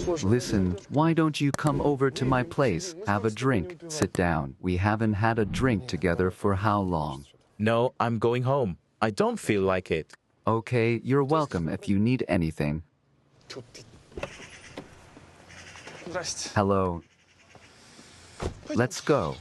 Listen, why don't you come over to my place, have a drink, sit down. We haven't had a drink together for how long? No, I'm going home. I don't feel like it. Okay, you're welcome if you need anything. Hello. Let's go.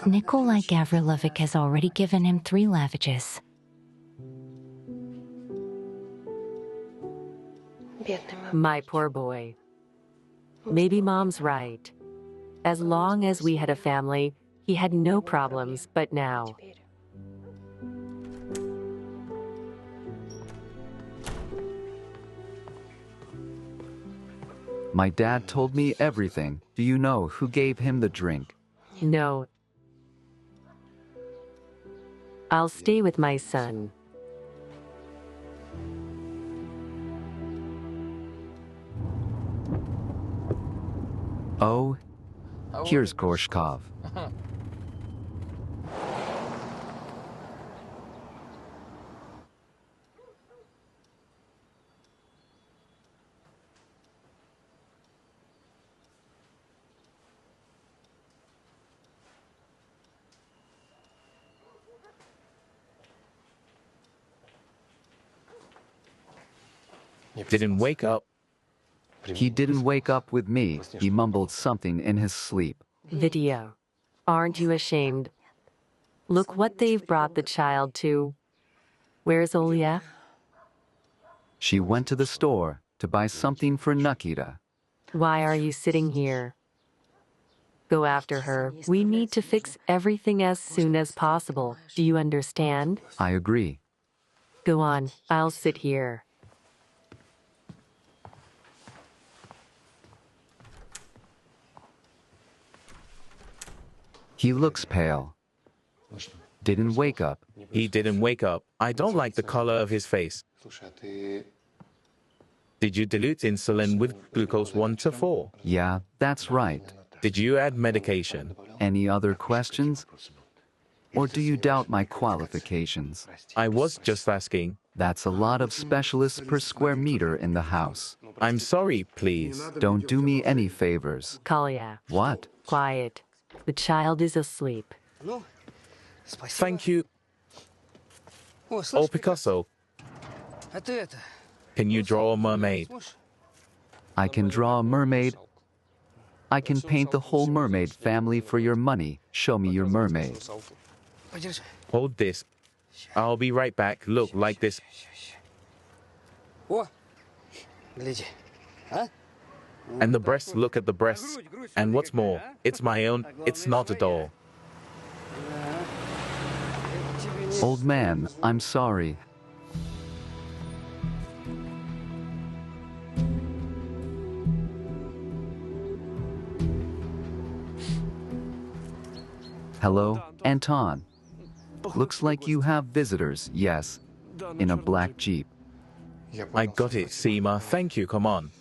Nikolai Gavrilovic has already given him 3 lavages. My poor boy. Maybe Mom's right. As long as we had a family, he had no problems, but now. My dad told me everything. Do you know who gave him the drink? No. I'll stay with my son. Oh, here's Gorshkov. Didn't wake up. He didn't wake up with me. He mumbled something in his sleep. Video. Aren't you ashamed? Look what they've brought the child to. Where's Olia? She went to the store to buy something for Nikita. Why are you sitting here? Go after her. We need to fix everything as soon as possible. Do you understand? I agree. Go on. I'll sit here. He looks pale. Didn't wake up. He didn't wake up. I don't like the color of his face. Did you dilute insulin with glucose 1 to 4? Yeah, that's right. Did you add medication? Any other questions? Or do you doubt my qualifications? I was just asking. That's a lot of specialists per square meter in the house. I'm sorry, please. Don't do me any favors. Kolya. What? Quiet. The child is asleep. Thank you. Oh, Picasso. Can you draw a mermaid? I can draw a mermaid. I can paint the whole mermaid family for your money. Show me your mermaid. Hold this. I'll be right back. Look, like this. And the breasts, look at the breasts. And what's more, it's my own, it's not a doll. Old man, I'm sorry. Hello, Anton. Looks like you have visitors, yes, in a black Jeep. I got it, Seema. Thank you, come on.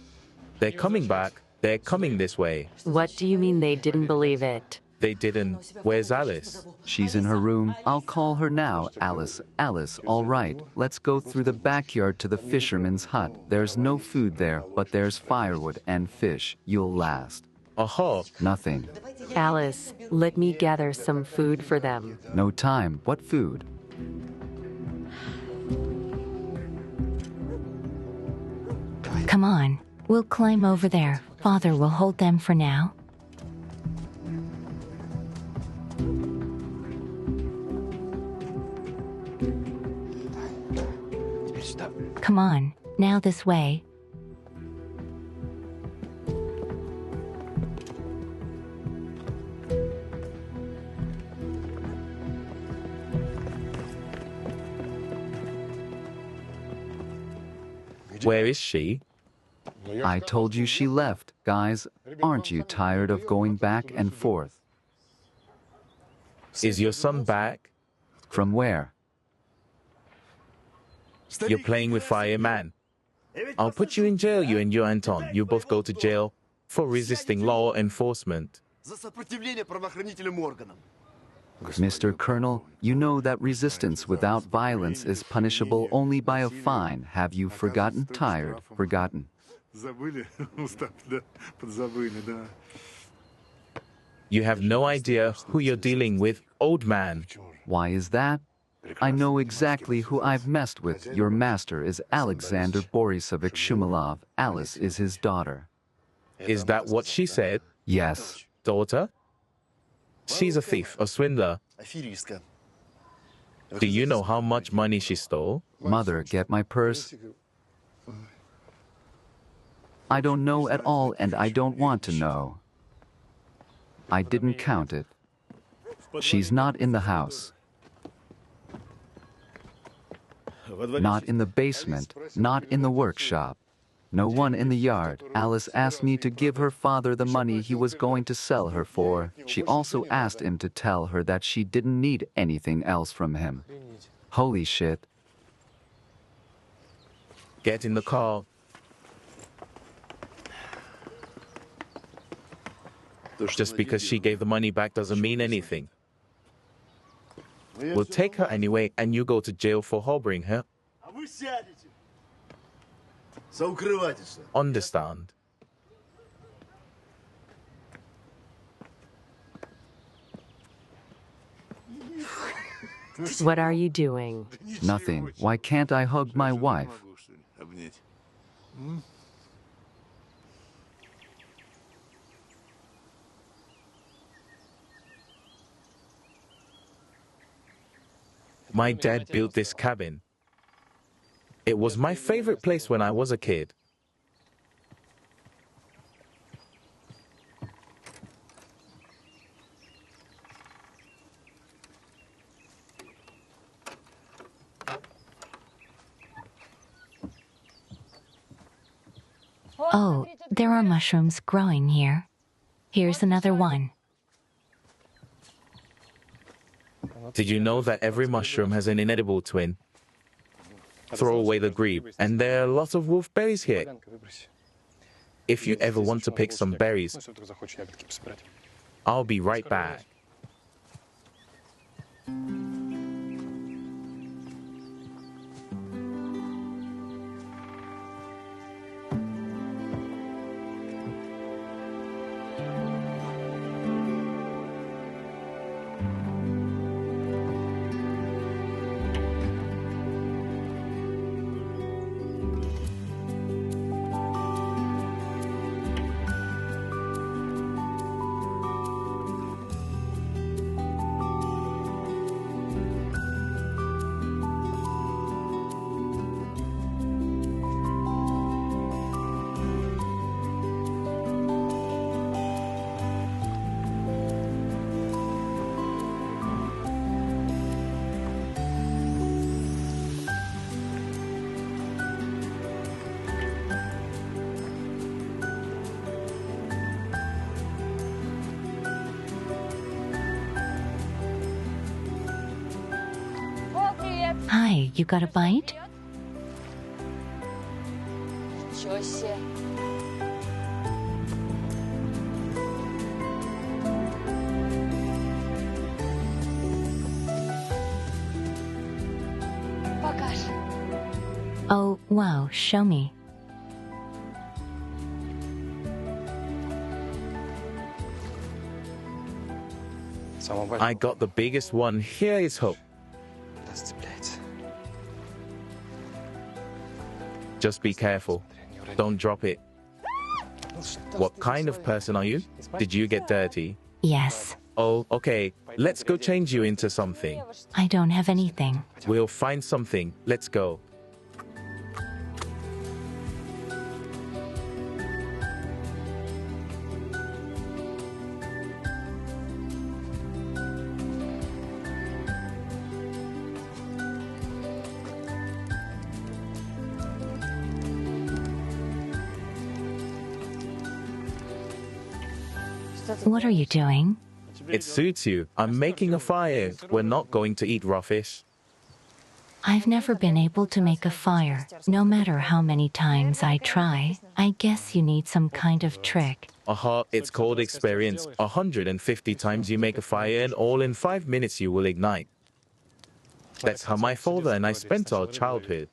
They're coming back. They're coming this way. What do you mean they didn't believe it? They didn't. Where's Alice? She's in her room. I'll call her now. Alice, Alice, all right. Let's go through the backyard to the fisherman's hut. There's no food there, but there's firewood and fish. You'll last. Aha. Nothing. Alice, let me gather some food for them. No time. What food? Come on, we'll climb over there. Father will hold them for now. Come on, now this way. Where is she? I told you she left. Guys, aren't you tired of going back and forth? Is your son back? From where? You're playing with fire, man. I'll put you in jail, you and your Anton. You both go to jail for resisting law enforcement. За сопротивление правоохранительным органам. Mr. Colonel, you know that resistance without violence is punishable only by a fine. Have you forgotten? Tired? Forgotten? Забыли? Устав, да, подзабыли, да. You have no idea who you're dealing with, old man. Why is that? I know exactly who I've messed with. Your master is Alexander Borisovich Shumilov. Alice is his daughter. Is that what she said? Yes. Daughter? She's a thief, a swindler. Аферистка. Do you know how much money she stole? Mother, get my purse. I don't know at all, and I don't want to know. I didn't count it. She's not in the house. Not in the basement, not in the workshop. No one in the yard. Alice asked me to give her father the money he was going to sell her for. She also asked him to tell her that she didn't need anything else from him. Holy shit. Get in the car. Just because she gave the money back doesn't mean anything. We'll take her anyway, and you go to jail for harboring her. А вы сядете. За укрывательство. Understand? What are you doing? Nothing. Why can't I hug my wife? Могу, что ли, обнять? My dad built this cabin. It was my favorite place when I was a kid. Oh, there are mushrooms growing here. Here's another one. Did you know that every mushroom has an inedible twin? Throw away the grebe, and there are lots of wolfberries here. If you ever want to pick some berries, I'll be right back. Hi, you got a bite? Ничего себе. Покажи. Oh, wow, show me. I got the biggest one. Here is hope. Just be careful. Don't drop it. What kind of person are you? Did you get dirty? Yes, Oh, okay. Let's go change you into something. I don't have anything. We'll find something. Let's go. What are you doing? It suits you. I'm making a fire. We're not going to eat raw fish. I've never been able to make a fire, no matter how many times I try. I guess you need some kind of trick. Aha, it's called experience. 150 times you make a fire and all in 5 minutes you will ignite. That's how my father and I spent our childhood.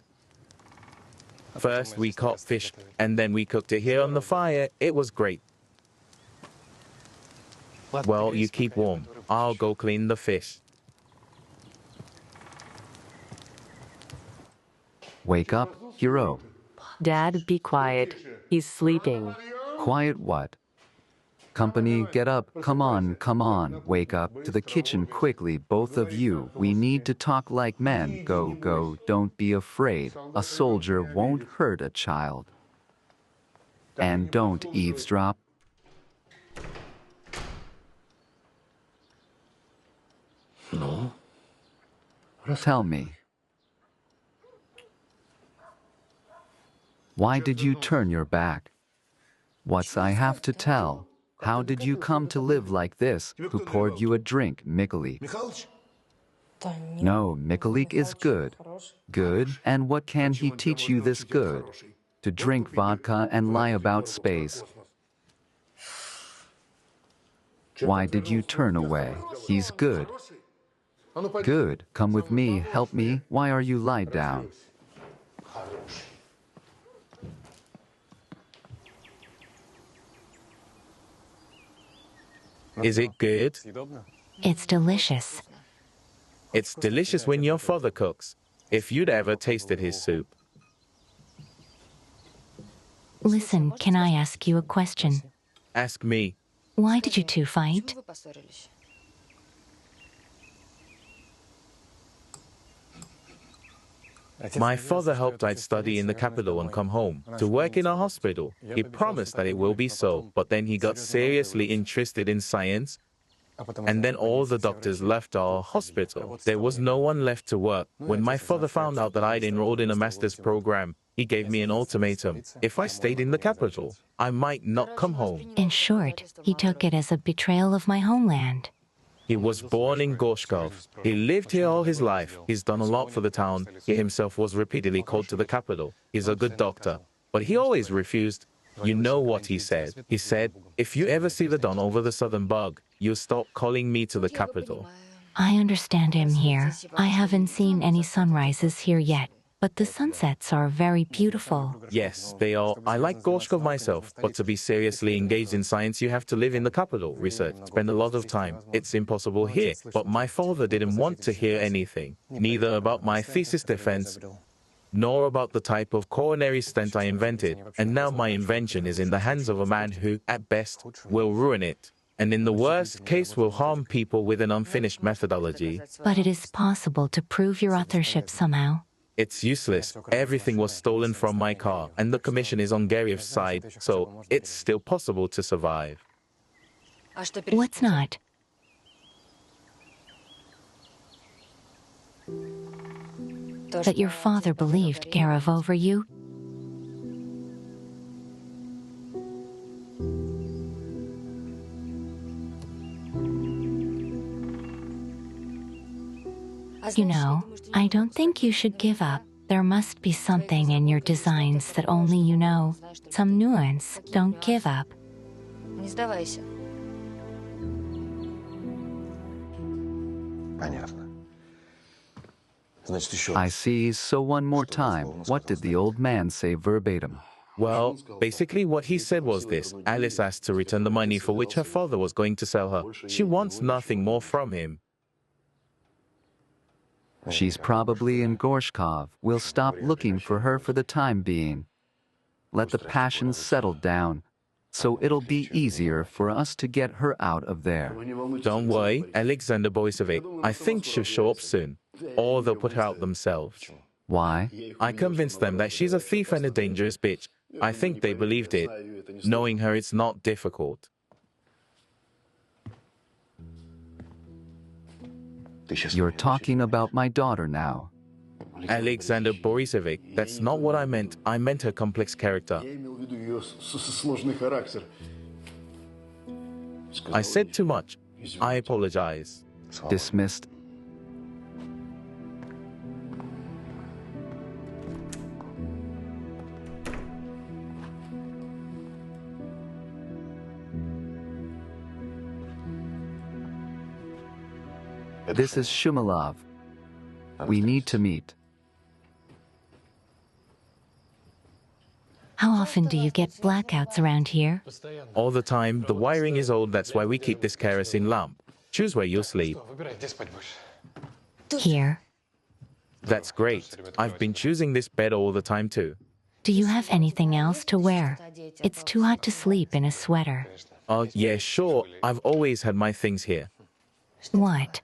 First we caught fish and then we cooked it here on the fire. It was great. Well, you keep warm. I'll go clean the fish. Wake up, hero. Dad, be quiet. He's sleeping. Quiet what? Company, get up. Come on. Wake up. To the kitchen quickly, both of you. We need to talk like men. Go. Don't be afraid. A soldier won't hurt a child. And don't eavesdrop. No. Tell me. Why did you turn your back? What's I have to tell? How did you come to live like this? Who poured you a drink, Mikolik? No, Mikolik is good. Good? And what can he teach you this good? To drink vodka and lie about space. Why did you turn away? He's good. Good. Come with me, help me. Why are you lie down? Is it good? It's delicious. It's delicious when your father cooks. If you'd ever tasted his soup. Listen, can I ask you a question? Ask me. Why did you two fight? My father hoped I'd study in the capital and come home to work in a hospital. He promised that it will be so, but then he got seriously interested in science, and then all the doctors left our hospital. There was no one left to work. When my father found out that I'd enrolled in a master's program, he gave me an ultimatum. If I stayed in the capital, I might not come home. In short, he took it as a betrayal of my homeland. He was born in Gorshkov. He lived here all his life. He's done a lot for the town. He himself was repeatedly called to the capital. He's a good doctor. But he always refused. You know what he said. He said, if you ever see the Don over the southern bog, you stop calling me to the capital. I understand him here. I haven't seen any sunrises here yet, but the sunsets are very beautiful. Yes, they are. I like Gorshkov myself, but to be seriously engaged in science, you have to live in the capital, research, spend a lot of time. It's impossible here. But my father didn't want to hear anything, neither about my thesis defense, nor about the type of coronary stent I invented. And now my invention is in the hands of a man who, at best, will ruin it. And in the worst case, will harm people with an unfinished methodology. But it is possible to prove your authorship somehow. It's useless. Everything was stolen from my car, and the commission is on Garyev's side, so it's still possible to survive. What's not? That your father believed Garyev over you? You know, I don't think you should give up. There must be something in your designs that only you know. Some nuance. Don't give up. Не сдавайся. Понятно. I see, so one more time. What did the old man say verbatim? Well, basically what he said was this. Alice asked to return the money for which her father was going to sell her. She wants nothing more from him. She's probably in Gorshkov. We'll stop looking for her for the time being. Let the passions settle down, so it'll be easier for us to get her out of there. Don't worry, Alexander Borisovich. I think she'll show up soon. Or they'll put her out themselves. Why? I convinced them that she's a thief and a dangerous bitch. I think they believed it. Knowing her, it's not difficult. You're talking about my daughter now. Alexander Borisovich, that's not what I meant. I meant her complex character. I said too much. I apologize. Dismissed. This is Shumilov. We need to meet. How often do you get blackouts around here? All the time. The wiring is old, that's why we keep this kerosene lamp. Choose where you'll sleep. Here. That's great. I've been choosing this bed all the time too. Do you have anything else to wear? It's too hot to sleep in a sweater. Oh, yeah, sure. I've always had my things here. What?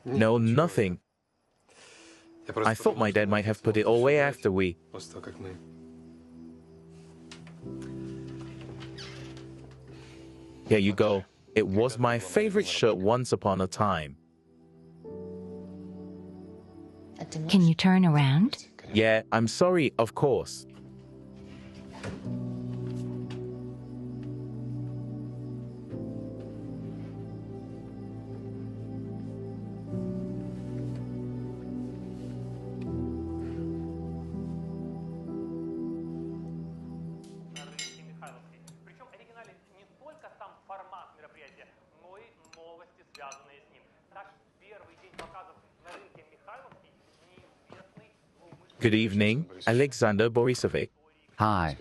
No, nothing. I thought my dad might have put it all away after we... Here you go. It was my favorite shirt once upon a time. Can you turn around? Yeah, I'm sorry, of course. Good evening, Alexander Borisovich. Hi.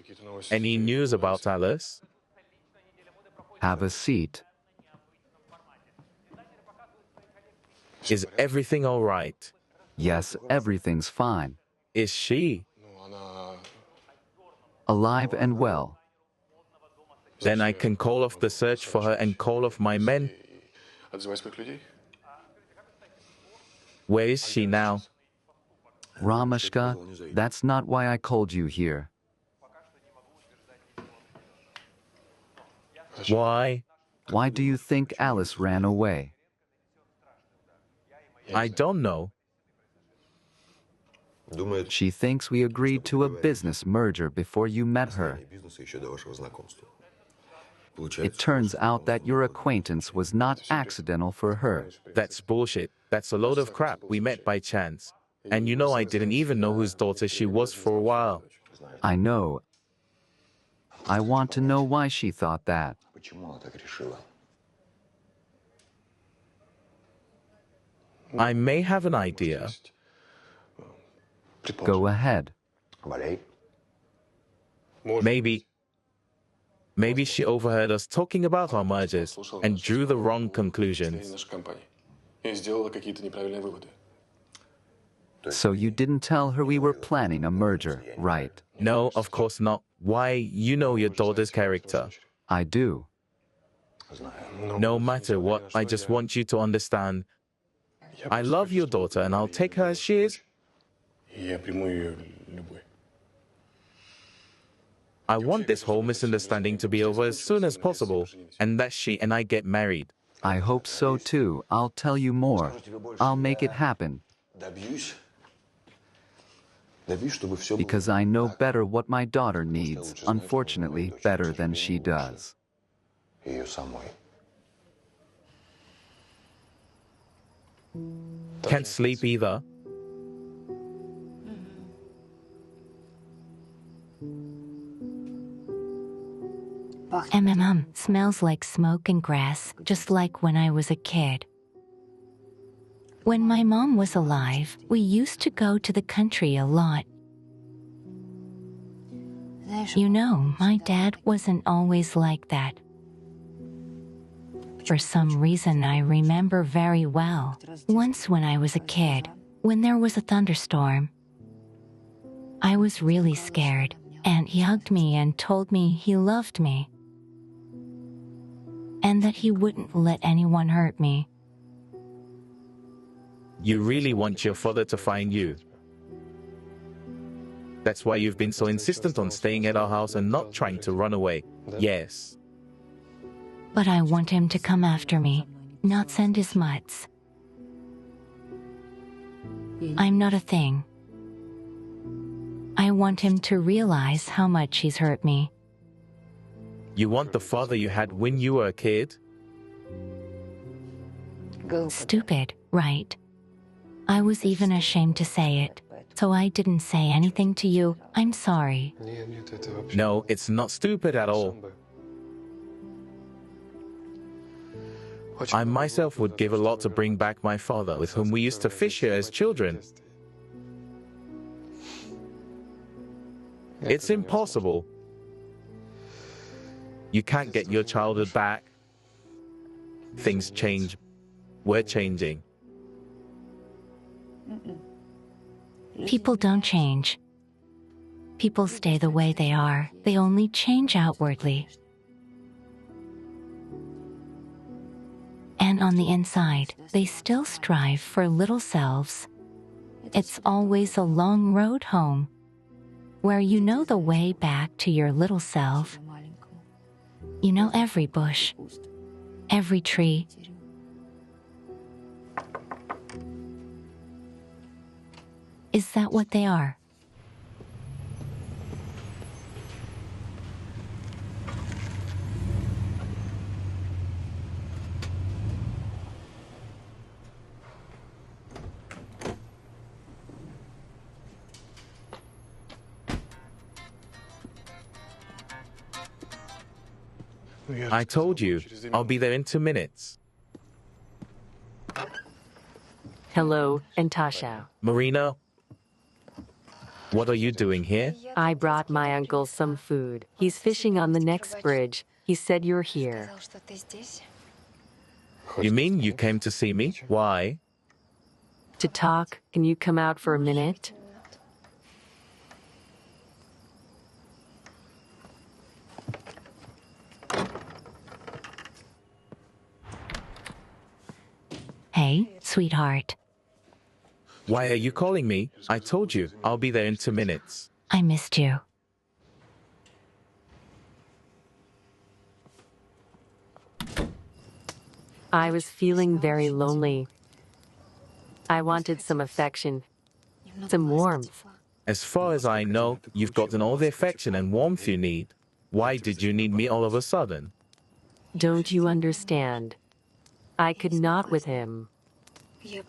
Any news about Alice? Have a seat. Is everything all right? Yes, everything's fine. Is she? Alive and well. Then I can call off the search for her and call off my men. Where is she now? Ramashka, that's not why I called you here. Why? Why do you think Alice ran away? I don't know. She thinks we agreed to a business merger before you met her. It turns out that your acquaintance was not accidental for her. That's bullshit. That's a load of crap. We met by chance. And you know I didn't even know whose daughter she was for a while. I know. I want to know why she thought that. I may have an idea. Go ahead. Maybe she overheard us talking about our mergers and drew the wrong conclusions. So you didn't tell her we were planning a merger, right? No, of course not. Why, you know your daughter's character. I do. No matter what, I just want you to understand. I love your daughter and I'll take her as she is. I want this whole misunderstanding to be over as soon as possible, and that she and I get married. I hope so too. I'll tell you more. I'll make it happen. Because I know better what my daughter needs, unfortunately, better than she does. Can't sleep either. Smells like smoke and grass, just like when I was a kid. When my mom was alive, we used to go to the country a lot. You know, my dad wasn't always like that. For some reason, I remember very well. Once when I was a kid, when there was a thunderstorm, I was really scared, and he hugged me and told me he loved me, and that he wouldn't let anyone hurt me. You really want your father to find you. That's why you've been so insistent on staying at our house and not trying to run away. Yes. But I want him to come after me, not send his mutts. I'm not a thing. I want him to realize how much he's hurt me. You want the father you had when you were a kid? Stupid, right? I was even ashamed to say it, so I didn't say anything to you. I'm sorry. No, it's not stupid at all. I myself would give a lot to bring back my father, with whom we used to fish here as children. It's impossible. You can't get your childhood back. Things change. We're changing. People don't change. People stay the way they are. They only change outwardly. And on the inside, they still strive for little selves. It's always a long road home, where you know the way back to your little self. You know every bush, every tree. Is that what they are? I told you, I'll be there in 2 minutes. Hello, Natasha. Marina, what are you doing here? I brought my uncle some food. He's fishing on the next bridge. He said you're here. Сказал, что ты здесь. You mean you came to see me? Why? To talk, can you come out for a minute? Hey, sweetheart, Why are you calling me? I told you, I'll be there in 2 minutes. I missed you. I was feeling very lonely. I wanted some affection, some warmth. As far as I know, you've gotten all the affection and warmth you need. Why did you need me all of a sudden? Don't you understand? I could not with him.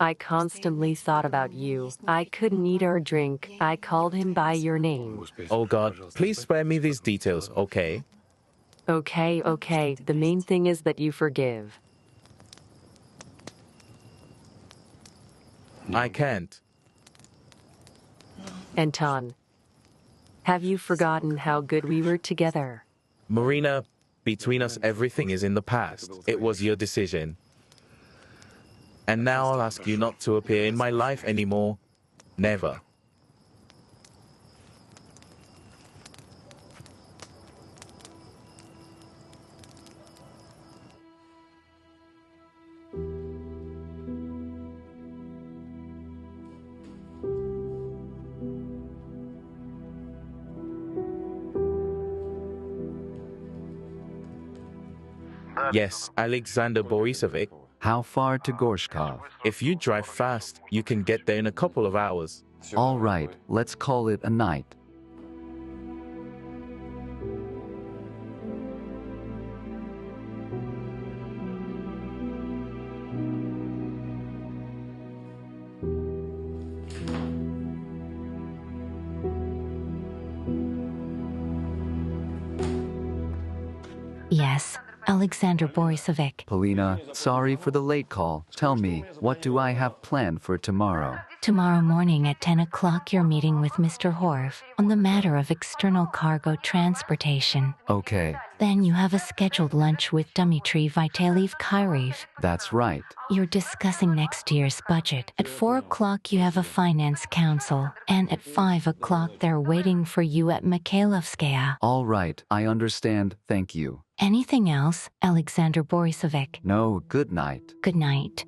I constantly thought about you. I couldn't eat or drink. I called him by your name. Oh God, please spare me these details, okay? Okay, okay. The main thing is that you forgive. I can't. Anton, have you forgotten how good we were together? Marina, between us everything is in the past. It was your decision. And now I'll ask you not to appear in my life anymore. Never. Yes, Alexander Borisovich. How far to Gorshkov? If you drive fast, you can get there in a couple of hours. All right, let's call it a night. Yes, Alexander Borisovich. Polina, sorry for the late call. Tell me, what do I have planned for tomorrow? Tomorrow morning at 10 o'clock, you're meeting with Mr. Horv on the matter of external cargo transportation. Okay, Then you have a scheduled lunch with Dmitry Vitaly-Kyriev. that's right. You're discussing next year's budget. At 4 o'clock, you have a finance council. And at 5 o'clock, they're waiting for you at Mikhailovskaya. All right, I understand. Thank you. Anything else, Alexander Borisovich? No, good night. Good night.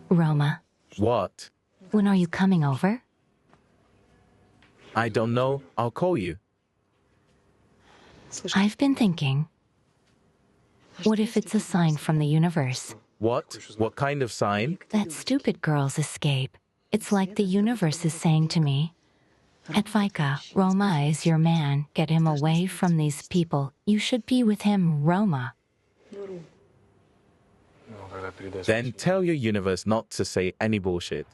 Roma, What? When are you coming over? I don't know. I'll call you. I've been thinking. What if it's a sign from the universe? What? What kind of sign? That stupid girl's escape. It's like the universe is saying to me, Advika, Roma is your man. Get him away from these people. You should be with him, Roma. Then tell your universe not to say any bullshit.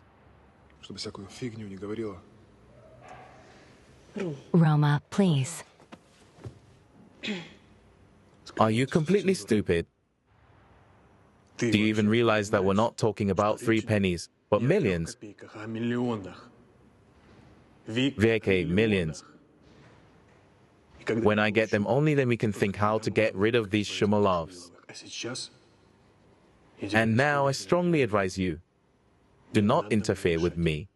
Чтобы всякую фигню не говорила. Roma, please. Are you completely stupid? Do you even realize that we're not talking about 3 pennies, but millions? О миллионах. VK, millions. When I get them, only then we can think how to get rid of these Shumalovs. А сейчас And now I strongly advise you, do not interfere with me.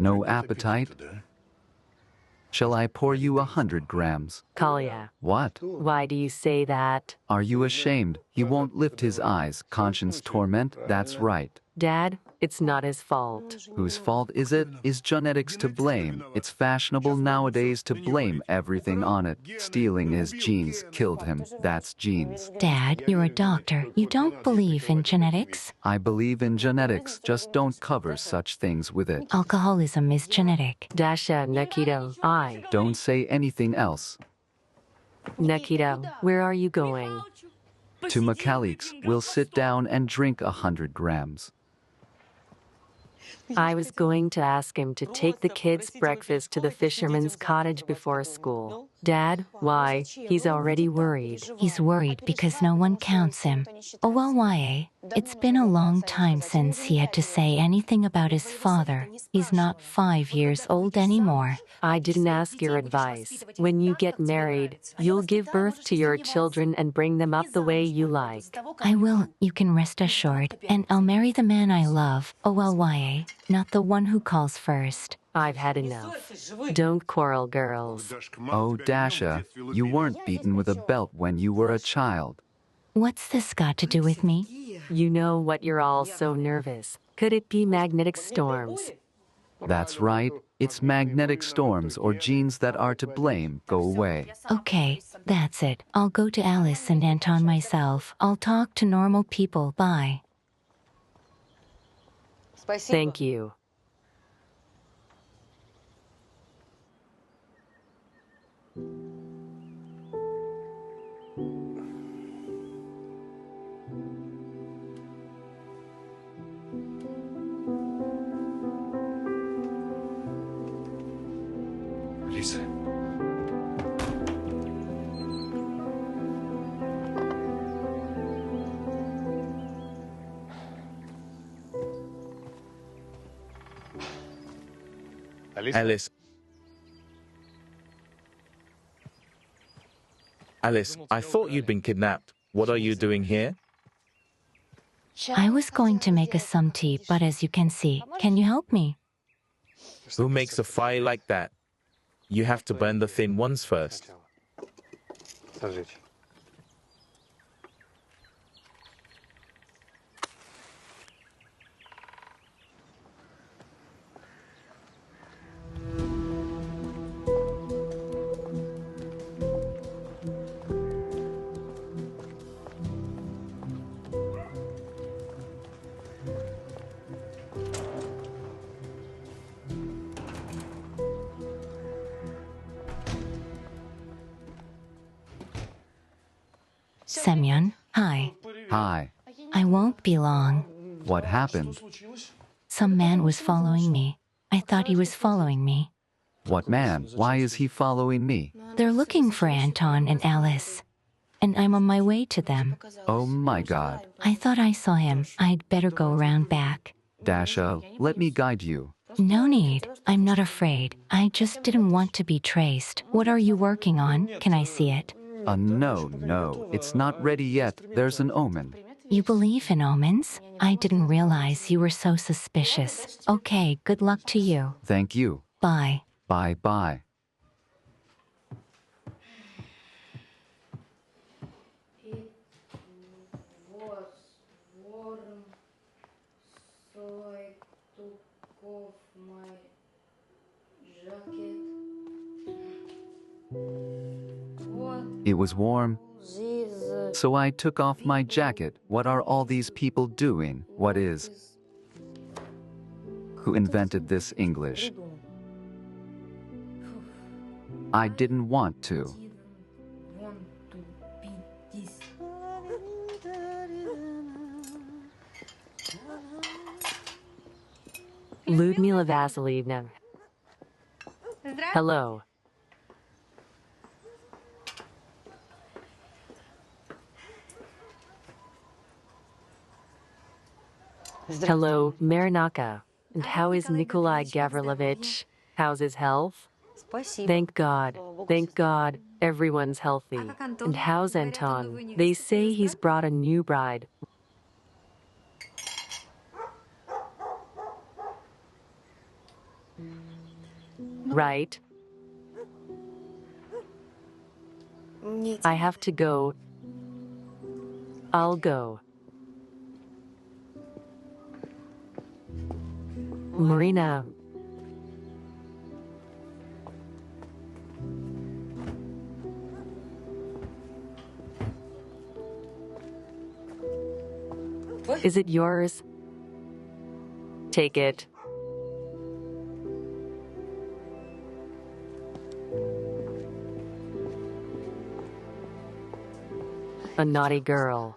No appetite? Shall I pour you 100 grams? Kalia, What? why do you say that? Are you ashamed? He won't lift his eyes. Conscience torment? That's right. Dad, it's not his fault. Whose fault is it? Is genetics to blame? It's fashionable nowadays to blame everything on it. Stealing his genes killed him. That's genes. Dad, you're a doctor. You don't believe in genetics? I believe in genetics, just don't cover such things with it. Alcoholism is genetic. Dasha, Nikito, Don't say anything else. Nikito, where are you going? To Makalik's, we'll sit down and drink 100 grams. I was going to ask him to take the kids' breakfast to the fisherman's cottage before school. Dad, why? He's already worried. He's worried because no one counts him. Oh well, why? It's been a long time since he had to say anything about his father. He's not 5 years old anymore. I didn't ask your advice. When you get married, you'll give birth to your children and bring them up the way you like. I will, you can rest assured, and I'll marry the man I love. Oh well, why? Not the one who calls first. I've had enough. Don't quarrel, girls. Oh, Dasha, you weren't beaten with a belt when you were a child. What's this got to do with me? You know what you're all so nervous. Could it be magnetic storms? That's right. It's magnetic storms or genes that are to blame. Go away. Okay, that's it. I'll go to Alice and Anton myself. I'll talk to normal people. Bye. Thank you. Алиса. Alice, I thought you'd been kidnapped. What are you doing here? I was going to make us some tea, but as you can see, can you help me? Who makes a fire like that? You have to burn the thin ones first. Сожечь. Semyon, hi. Hi. I won't be long. What happened? Some man was following me. I thought he was following me. What man? Why is he following me? They're looking for Anton and Alice. And I'm on my way to them. Oh my God. I thought I saw him. I'd better go around back. Dasha, let me guide you. No need. I'm not afraid. I just didn't want to be traced. What are you working on? Can I see it? No, it's not ready yet. There's an omen. You believe in omens? I didn't realize you were so suspicious. Okay, good luck to you. Thank you. Bye. Bye-bye. It was warm, so I took off my jacket. What are all these people doing? What is? Who invented this English? I didn't want to. Ludmila Vasilievna. Hello. Hello, Marinaka. And how is Nikolai Gavrilovich? How's his health? Thank God. Thank God. Everyone's healthy. And how's Anton? They say he's brought a new bride. Right? I have to go. I'll go. Marina. Is it yours? Take it. A naughty girl.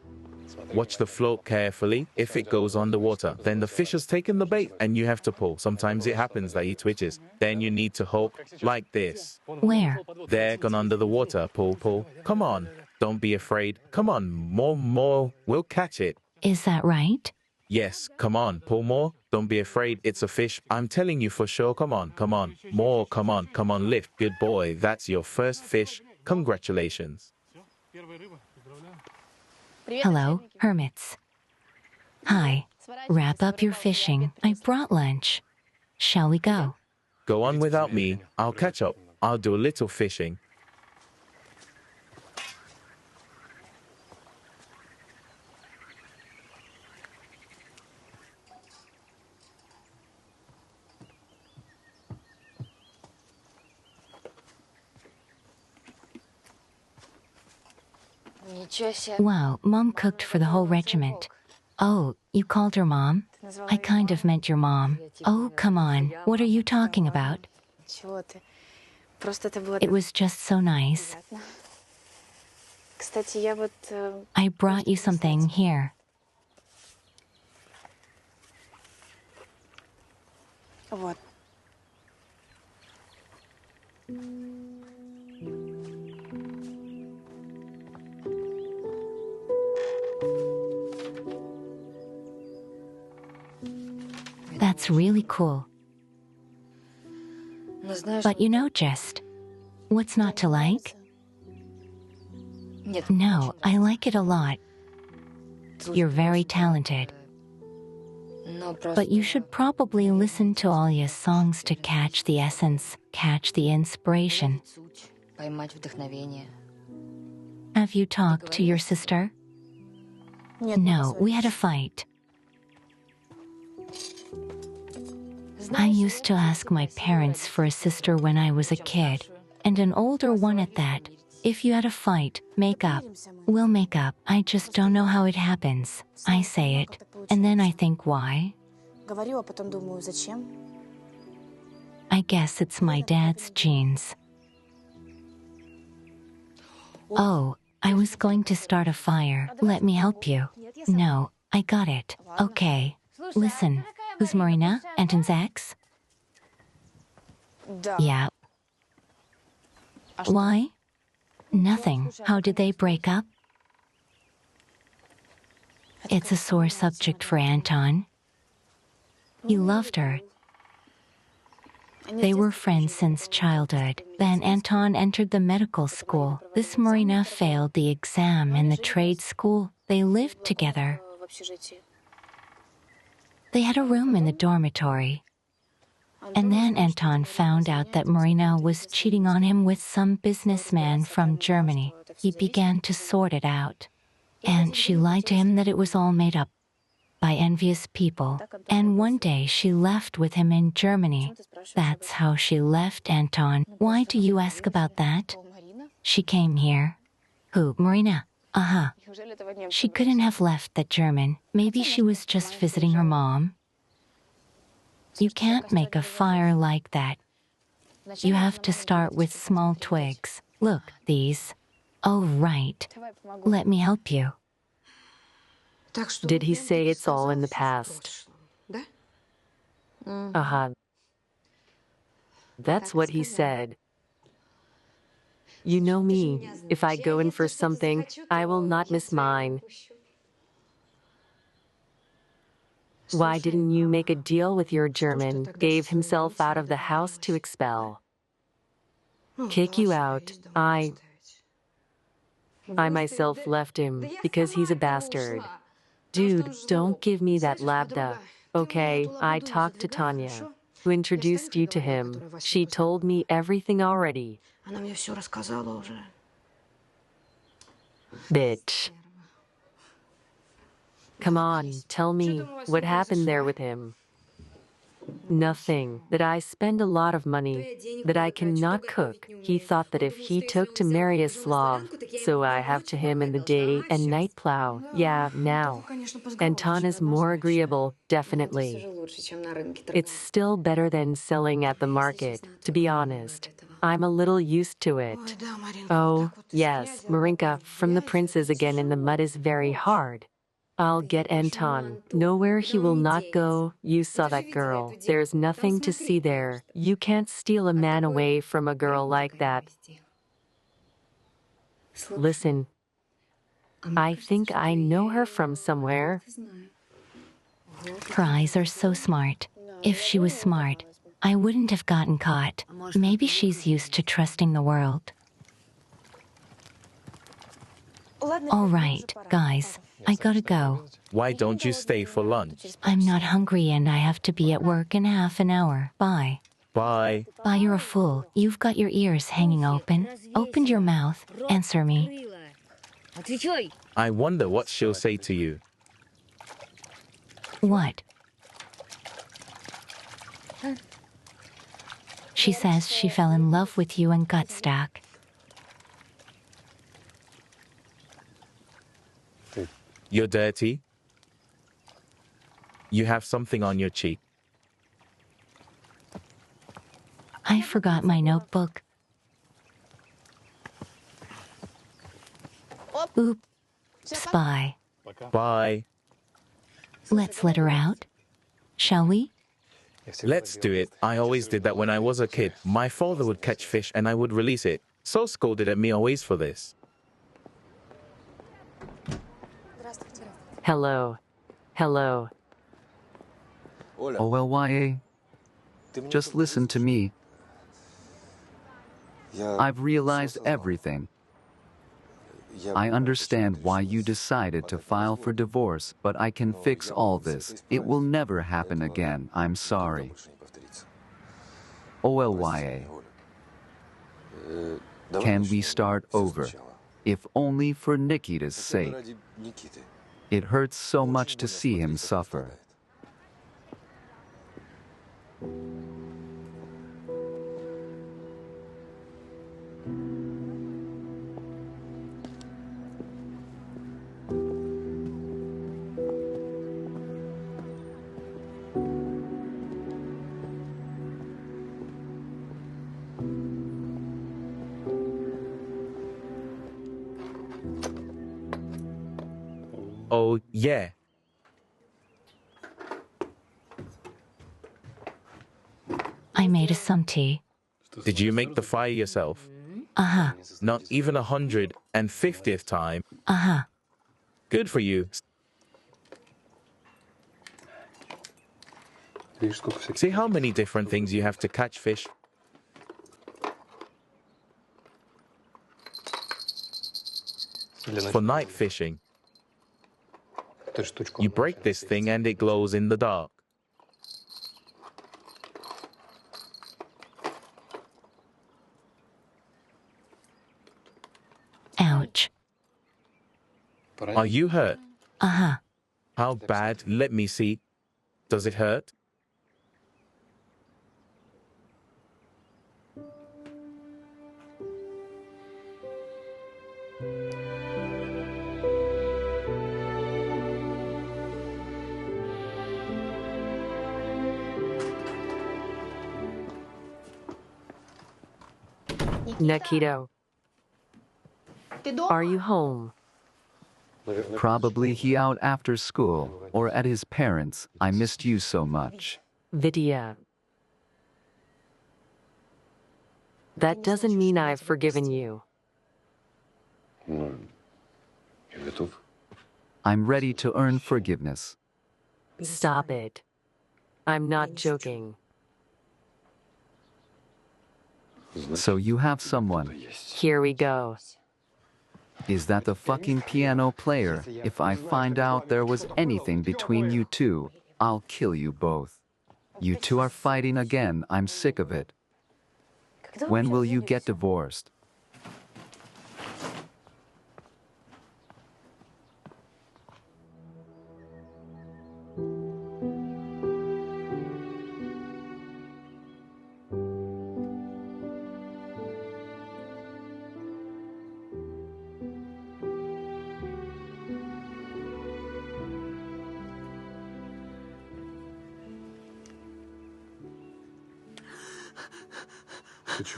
Watch the float carefully. If it goes underwater, then the fish has taken the bait and you have to pull. Sometimes it happens that he twitches. Then you need to hook like this. Where? There, gone under the water. Pull, pull. Come on. Don't be afraid. Come on. More, more. We'll catch it. Is that right? Yes, come on. Pull more. Don't be afraid. It's a fish. I'm telling you for sure. Come on, come on. More, come on, come on. Lift. Good boy. That's your first fish. Congratulations. Hello, hermits. Hi. Wrap up your fishing. I brought lunch. Shall we go? Go on without me. I'll catch up. I'll do a little fishing. Wow, Mom cooked for the whole regiment. Oh, you called her Mom? I kind of meant your mom. Oh, come on. What are you talking about? It was just so nice. I brought you something here. That's really cool. But you know, just what's not to like? No, I like it a lot. You're very talented. But you should probably listen to Alya's songs to catch the essence, catch the inspiration. Have you talked to your sister? No, we had a fight. I used to ask my parents for a sister when I was a kid, and an older one at that. If you had a fight, make up. We'll make up. I just don't know how it happens. I say it, and then I think why? I guess it's my dad's genes. Oh, I was going to start a fire. Let me help you. No, I got it. Okay. Listen, who's Marina? Anton's ex? Yeah. Why? Nothing. How did they break up? It's a sore subject for Anton. He loved her. They were friends since childhood. Then Anton entered the medical school. This Marina failed the exam in the trade school. They lived together. They had a room in the dormitory. And then Anton found out that Marina was cheating on him with some businessman from Germany. He began to sort it out. And she lied to him that it was all made up by envious people. And one day she left with him in Germany. That's how she left Anton. Why do you ask about that? She came here. Who, Marina? Uh-huh. She couldn't have left that German. Maybe she was just visiting her mom. You can't make a fire like that. You have to start with small twigs. Look, these. Oh, right. Let me help you. Did he say it's all in the past? Uh-huh. That's what he said. You know me. If I go in for something, I will not miss mine. Why didn't you make a deal with your German? Gave himself out of the house to expel. Kick you out. I myself left him because he's a bastard. Dude, don't give me that labda. Okay, I talked to Tanya, who introduced you to him. She told me everything already. Bitch. Come on, tell me, what happened there with him? Nothing. That I spend a lot of money, that I cannot cook. He thought that if he took to marry a Slav, so I have to him in the day and night plow. Yeah, now. Anton is more agreeable, definitely. It's still better than selling at the market, to be honest. I'm a little used to it. Oh, yes, Marinka from the princes again in the mud is very hard. I'll get Anton. Nowhere he will not go. You saw that girl. There's nothing to see there. You can't steal a man away from a girl like that. Listen, I think I know her from somewhere. Her eyes are so smart. If she was smart, I wouldn't have gotten caught. Maybe she's used to trusting the world. All right, guys, I gotta go. Why don't you stay for lunch? I'm not hungry and I have to be at work in half an hour. Bye. Bye. Bye, you're a fool. You've got your ears hanging open. Open your mouth. Answer me. I wonder what she'll say to you. What? She says she fell in love with you and got stuck. You're dirty. You have something on your cheek. I forgot my notebook. Oops, bye. Bye. Let's let her out. Shall we? Let's do it. I always did that when I was a kid. My father would catch fish and I would release it. So scolded at me always for this. Hello. Hello. Oh well, YA. Just listen to me. I've realized everything. I understand why you decided to file for divorce, but I can fix all this. It will never happen again. I'm sorry. OLYA. Can we start over? If only for Nikita's sake. It hurts so much to see him suffer. Oh, yeah. I made us some tea. Did you make the fire yourself? Uh-huh. Not even 150th time. Uh-huh. Good for you. See how many different things you have to catch fish? For night fishing. You break this thing and it glows in the dark. Ouch. Are you hurt? Uh-huh. How bad? Let me see. Does it hurt? Nikito, are you home? Probably he out after school or at his parents'. I missed you so much. Vidya. That doesn't mean I've forgiven you. I'm ready to earn forgiveness. Stop it. I'm not joking. So you have someone. Here we go. Is that the fucking piano player? If I find out there was anything between you two, I'll kill you both. You two are fighting again. I'm sick of it. When will you get divorced?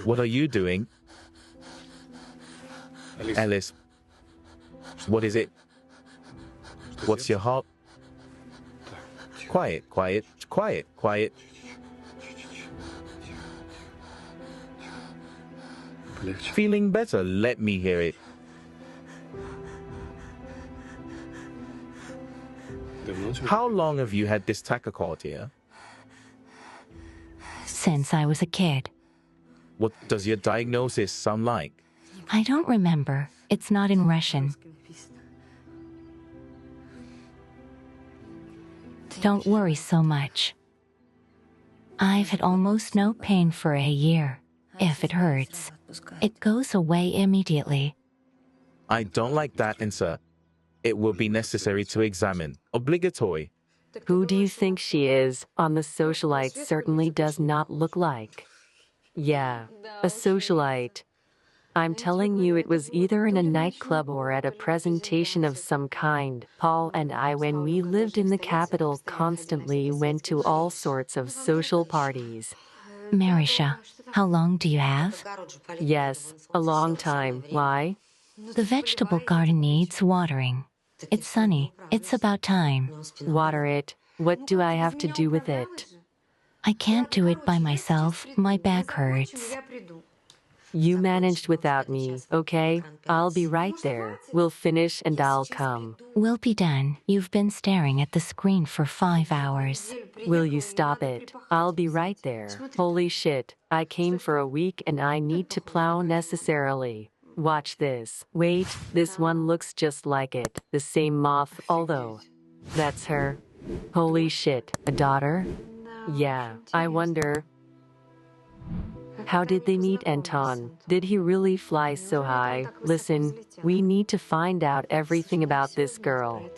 What are you doing? Alice, what is it? What's your heart? Quiet, quiet, quiet, quiet. Feeling better? Let me hear it. How long have you had this tachycardia? Since I was a kid. What does your diagnosis sound like? I don't remember. It's not in Russian. Don't worry so much. I've had almost no pain for a year. If it hurts, it goes away immediately. I don't like that, insert. It will be necessary to examine. Obligatory. Who do you think she is? On the socialite certainly does not look like. Yeah, a socialite. I'm telling you, it was either in a nightclub or at a presentation of some kind. Paul and I, when we lived in the capital, constantly went to all sorts of social parties. Marisha, how long do you have? Yes, a long time. Why? The vegetable garden needs watering. It's sunny. It's about time. Water it. What do I have to do with it? I can't do it by myself. My back hurts. You managed without me, okay? I'll be right there. We'll finish and I'll come. We'll be done. You've been staring at the screen for 5 hours. Will you stop it? I'll be right there. Holy shit. I came for a week and I need to plow necessarily. Watch this. Wait, this one looks just like it. The same moth, although. That's her. Holy shit. A daughter? Yeah, I wonder. How did they meet, Anton? Did he really fly so high? Listen, we need to find out everything about this girl.